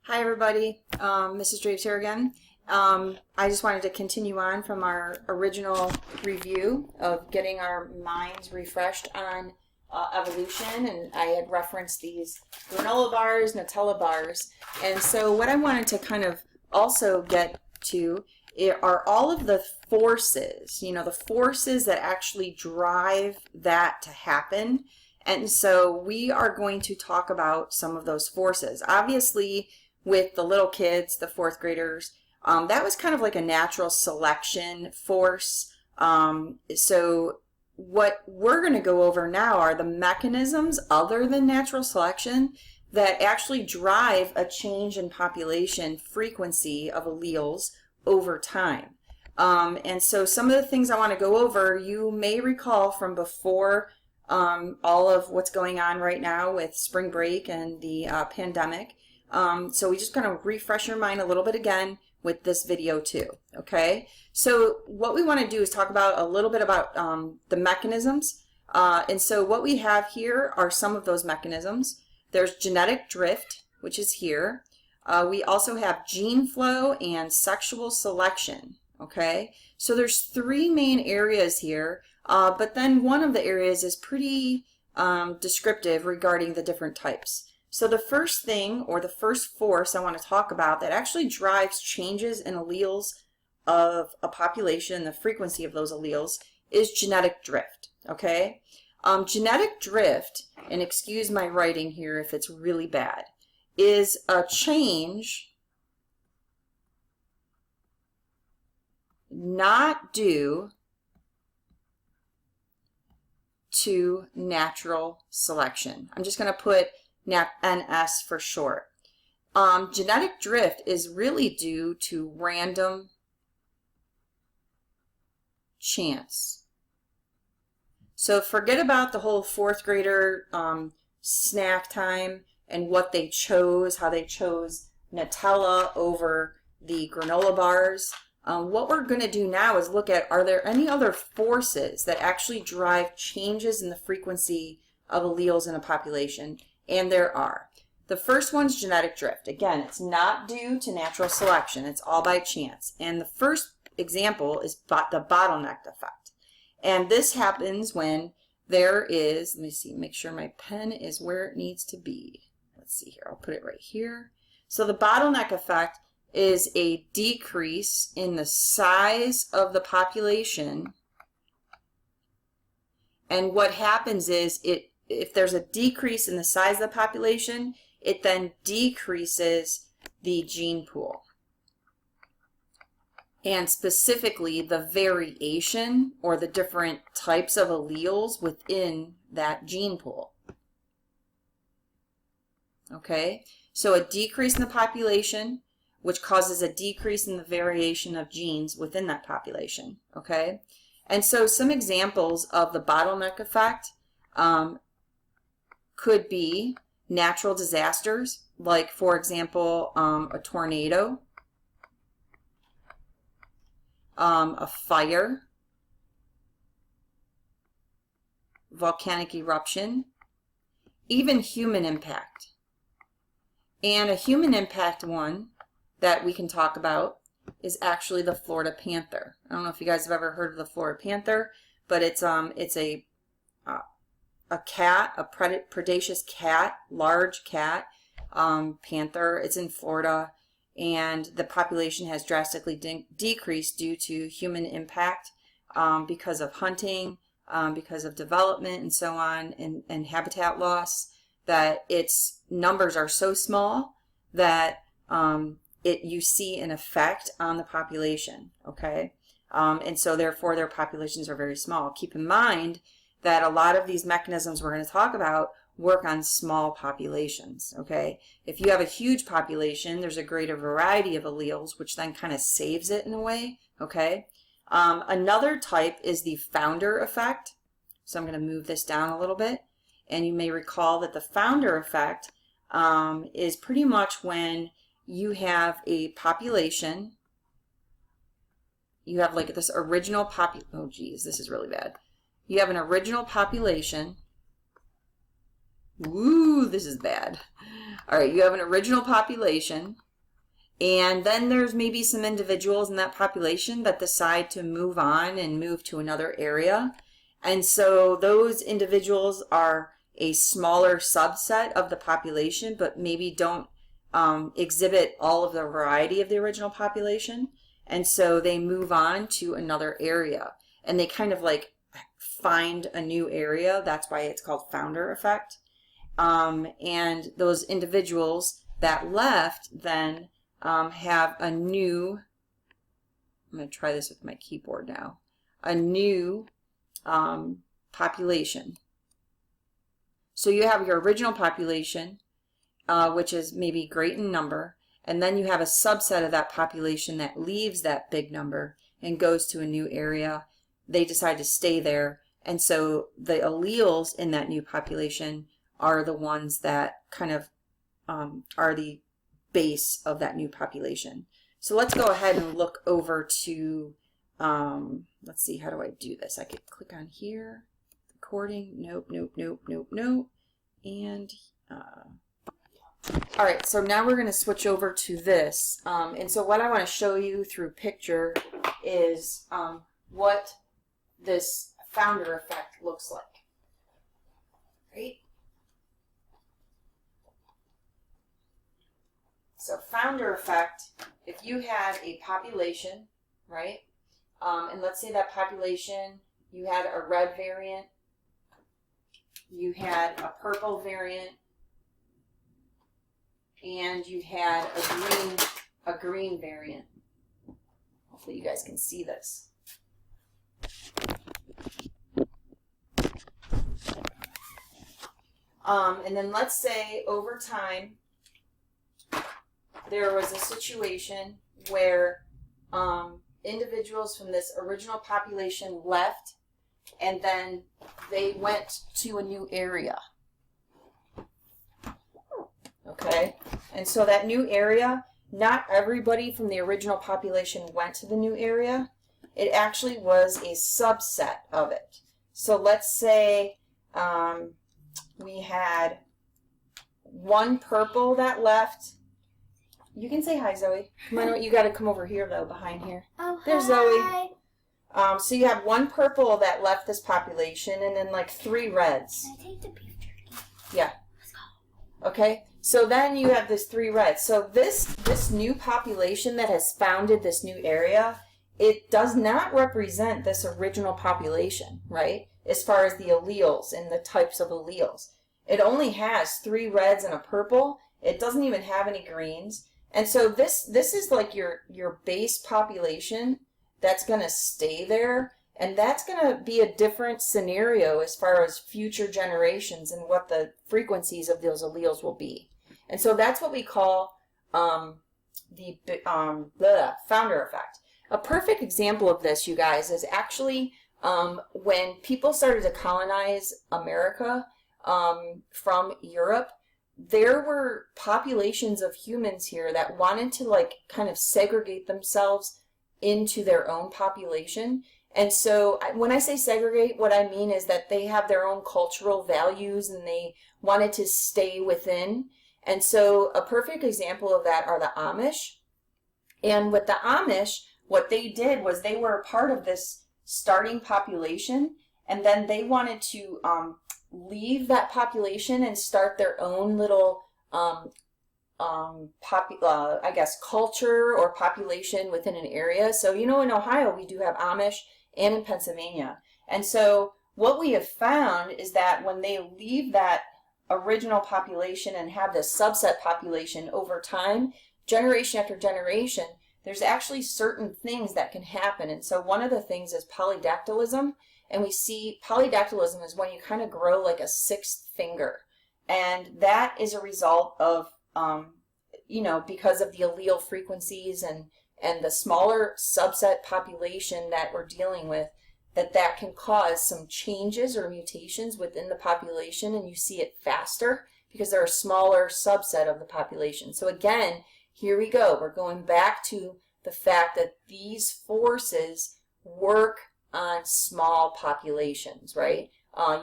Hi everybody, Mrs. Draves here again. I just wanted to continue on from our original review of getting our minds refreshed on evolution, and I had referenced these granola bars, Nutella bars, and so what I wanted to kind of also get to are all of the forces, the forces that actually drive that to happen. And so we are going to talk about some of those forces. Obviously, with the little kids, the fourth graders, that was kind of like a natural selection force. So what we're going to go over now are the mechanisms other than natural selection that actually drive a change in population frequency of alleles over time. And so some of the things I want to go over, you may recall from before all of what's going on right now with spring break and the pandemic. So we just kind of refresh your mind a little bit again with this video too, okay? So what we want to do is talk about a little bit about the mechanisms. And so what we have here are some of those mechanisms. There's genetic drift, which is here. We also have gene flow and sexual selection, okay? So there's three main areas here, but then one of the areas is pretty descriptive regarding the different types. So the first thing, or the first force I want to talk about that actually drives changes in alleles of a population, the frequency of those alleles, is genetic drift, okay? Genetic drift, and excuse my writing here if it's really bad, is a change not due to natural selection. I'm just going to put NS for short. Genetic drift is really due to random chance. So forget about the whole fourth grader snack time and what they chose, how they chose Nutella over the granola bars. What we're going to do now is look at, are there any other forces that actually drive changes in the frequency of alleles in a population? And there are. The first one's genetic drift. Again, it's not due to natural selection. It's all by chance. And the first example is the bottleneck effect. And this happens when there is, let me see, make sure my pen is where it needs to be. Let's see here. I'll put it right here. So the bottleneck effect is a decrease in the size of the population. And what happens is if there's a decrease in the size of the population, it then decreases the gene pool. And specifically the variation or the different types of alleles within that gene pool. Okay, so a decrease in the population, which causes a decrease in the variation of genes within that population. Okay, and so some examples of the bottleneck effect could be natural disasters, like for example a tornado, a fire, volcanic eruption, even human impact. And a human impact one that we can talk about is actually the Florida panther. I don't know if you guys have ever heard of the Florida panther, but it's a cat, a predaceous cat, large cat, panther. It's in Florida, and the population has drastically decreased due to human impact because of hunting, because of development and so on, and habitat loss, that its numbers are so small that you see an effect on the population, okay? And so therefore their populations are very small. Keep in mind that a lot of these mechanisms we're going to talk about work on small populations, okay? If you have a huge population, there's a greater variety of alleles, which then kind of saves it in a way, okay? Another type is the founder effect. So I'm going to move this down a little bit. And you may recall that the founder effect is pretty much when you have a population, you have like this original oh geez, this is really bad. You have an original population Ooh, this is bad. All right, you have an original population, and then there's maybe some individuals in that population that decide to move on and move to another area. And so those individuals are a smaller subset of the population, but maybe don't exhibit all of the variety of the original population. And so they move on to another area, and they kind of like find a new area. That's why it's called founder effect. And those individuals that left then have a new, I'm going to try this with my keyboard now, a new population. So you have your original population, which is maybe great in number, and then you have a subset of that population that leaves that big number and goes to a new area. They decide to stay there, and so the alleles in that new population are the ones that kind of are the base of that new population. So let's go ahead and look over to, let's see, how do I do this? I could click on here, recording, nope, nope, nope, nope, nope, and all right, so now we're going to switch over to this. And so what I want to show you through picture is what this founder effect looks like. Right? So founder effect, if you had a population, right? And let's say that population, you had a red variant, you had a purple variant, and you had a green variant. Hopefully you guys can see this. And then let's say over time there was a situation where individuals from this original population left, and then they went to a new area. Okay, and so that new area, not everybody from the original population went to the new area. It actually was a subset of it. So let's say we had one purple that left. You can say hi, Zoe. You got to come over here, though, behind here. Oh, there's hi. Zoe. So you have one purple that left this population, and then like 3 reds. Can I take the beef jerky? Yeah. Let's go. Okay. So then you have this 3 reds. So this new population that has founded this new area, it does not represent this original population, right? As far as the alleles and the types of alleles. It only has 3 reds and a purple. It doesn't even have any greens. And so this is like your base population that's going to stay there, and that's going to be a different scenario as far as future generations and what the frequencies of those alleles will be. And so that's what we call the founder effect. A perfect example of this, you guys, is actually when people started to colonize America from Europe. There were populations of humans here that wanted to like kind of segregate themselves into their own population. And so when I say segregate, what I mean is that they have their own cultural values and they wanted to stay within. And so a perfect example of that are the Amish. And with the Amish, what they did was they were a part of this starting population, and then they wanted to leave that population and start their own little I guess culture or population within an area. So in Ohio we do have Amish, and in Pennsylvania. And so what we have found is that when they leave that original population and have this subset population over time, generation after generation, there's actually certain things that can happen. And so one of the things is polydactylism. And we see polydactylism is when you kind of grow like a 6th finger. And that is a result of, because of the allele frequencies and the smaller subset population that we're dealing with, that can cause some changes or mutations within the population, and you see it faster because they're a smaller subset of the population. So again, here we go. We're going back to the fact that these forces work on small populations, right?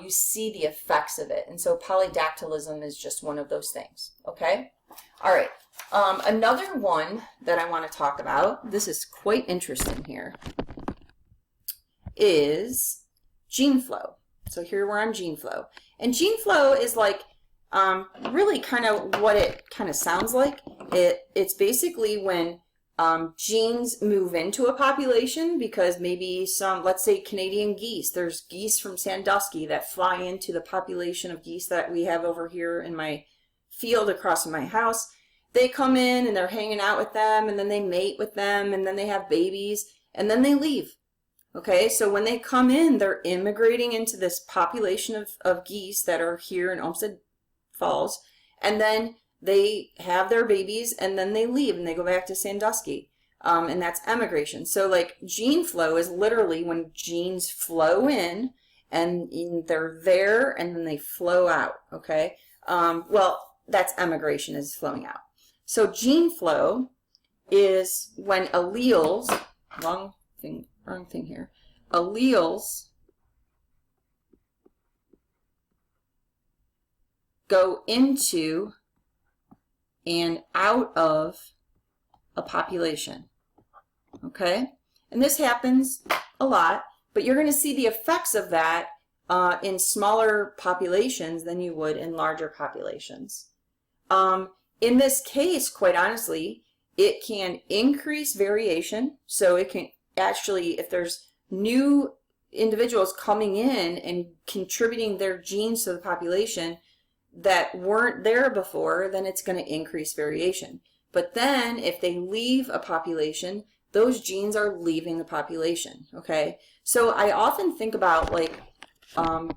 you see the effects of it. And so polydactylism is just one of those things, okay? All right, another one that I want to talk about, this is quite interesting here, is gene flow. So here we're on gene flow. And gene flow is like really kind of what it kind of sounds like. It's basically when genes move into a population because maybe some, let's say Canadian geese, there's geese from Sandusky that fly into the population of geese that we have over here in my field across from my house. They come in and they're hanging out with them, and then they mate with them, and then they have babies, and then they leave. Okay, so when they come in, they're immigrating into this population of geese that are here in Olmsted Falls, and then they have their babies, and then they leave, and they go back to Sandusky, and that's emigration. So like gene flow is literally when genes flow in, and they're there, and then they flow out, okay? Well, that's emigration, is flowing out. So gene flow is when alleles, wrong thing here, alleles go into and out of a population, okay? And this happens a lot, but you're going to see the effects of that in smaller populations than you would in larger populations. In this case, quite honestly, it can increase variation. So it can actually, if there's new individuals coming in and contributing their genes to the population that weren't there before, then it's going to increase variation. But then if they leave a population, those genes are leaving the population, okay? So I often think about like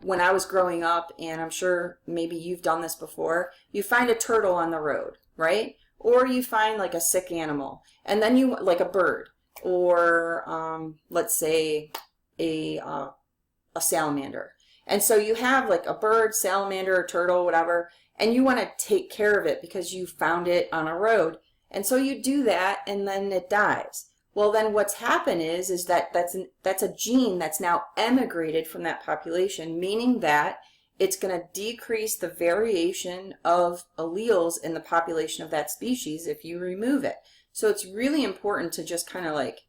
when I was growing up, and I'm sure maybe you've done this before, you find a turtle on the road, right? Or you find like a sick animal, and then you, like a bird, or let's say a salamander. And so you have like a bird, salamander, a turtle, whatever, and you want to take care of it because you found it on a road. And so you do that, and then it dies. Well, then what's happened is that that's a gene that's now emigrated from that population, meaning that it's going to decrease the variation of alleles in the population of that species if you remove it. So it's really important to just kind of like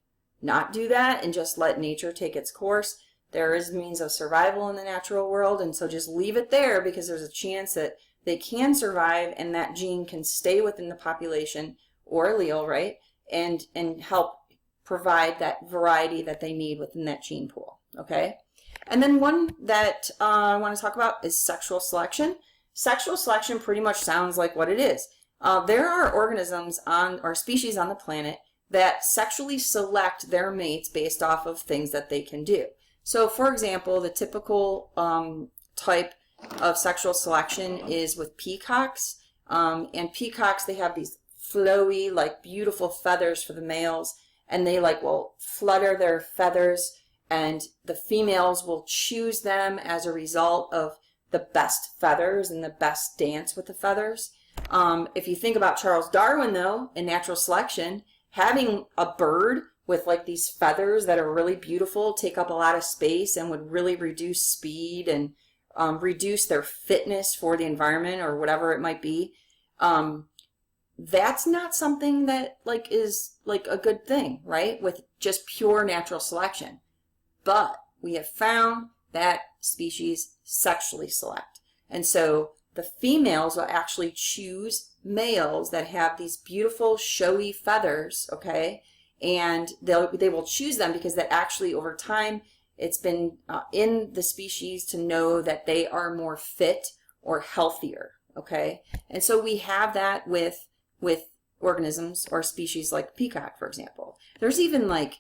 not do that and just let nature take its course. There is means of survival in the natural world, and so just leave it there because there's a chance that they can survive and that gene can stay within the population or allele, right? And help provide that variety that they need within that gene pool, okay? And then one that I want to talk about is sexual selection. Sexual selection pretty much sounds like what it is. There are organisms or species on the planet that sexually select their mates based off of things that they can do. So for example, the typical type of sexual selection is with peacocks. And peacocks, they have these flowy, like beautiful feathers for the males, and they like will flutter their feathers, and the females will choose them as a result of the best feathers and the best dance with the feathers. If you think about Charles Darwin, though, in natural selection, having a bird with like these feathers that are really beautiful take up a lot of space and would really reduce speed and reduce their fitness for the environment or whatever it might be. That's not something that like is like a good thing, right? With just pure natural selection. But we have found that species sexually select. And so the females will actually choose males that have these beautiful showy feathers, okay? And they will choose them because that actually over time it's been in the species to know that they are more fit or healthier, okay? And so we have that with organisms or species like peacock, for example. There's even like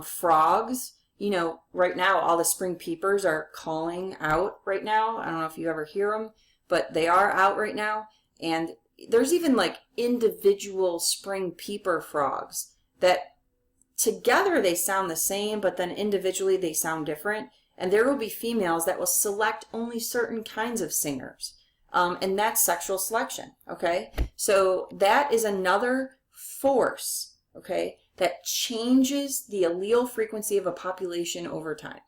frogs. You know, right now all the spring peepers are calling out right now. I don't know if you ever hear them, but they are out right now. And there's even like individual spring peeper frogs that together they sound the same, but then individually they sound different. And there will be females that will select only certain kinds of singers. And that's sexual selection, okay? So that is another force, okay, that changes the allele frequency of a population over time,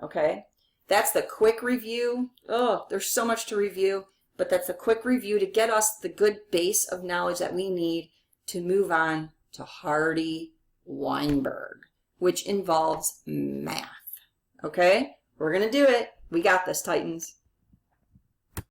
okay? that's the quick review. Oh, there's so much to review, but that's a quick review to get us the good base of knowledge that we need to move on to Hardy-Weinberg, which involves math. Okay? We're going to do it. We got this, Titans.